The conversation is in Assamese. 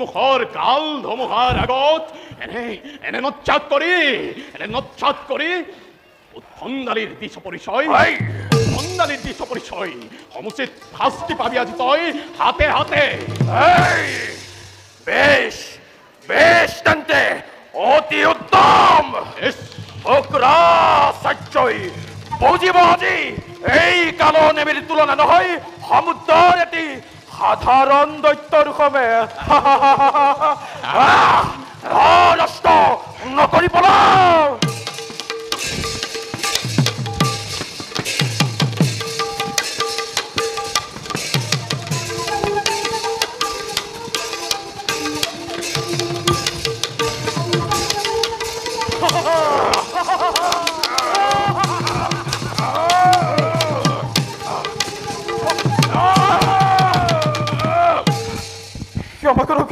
সন্মুখৰ কাল ধুমুহাৰ আগত এনে নচ্ছাত কৰি উৎখণ্ডালীৰ দিছ পৰিচয় সমুচিত শাস্তি পাবি আজি তই হাতে হাতে। বেশ বেশ তেন্তে অতি উত্তম। শুক্ৰাচাৰ্যই বুজিব আজি এই কালো নেমিৰ তুলনা নহয় সমুদ্ৰৰ এটি সাধাৰণ দৈত্যৰ সবে। নষ্ট নকৰি পলাও। ক্ষমা কৰুক।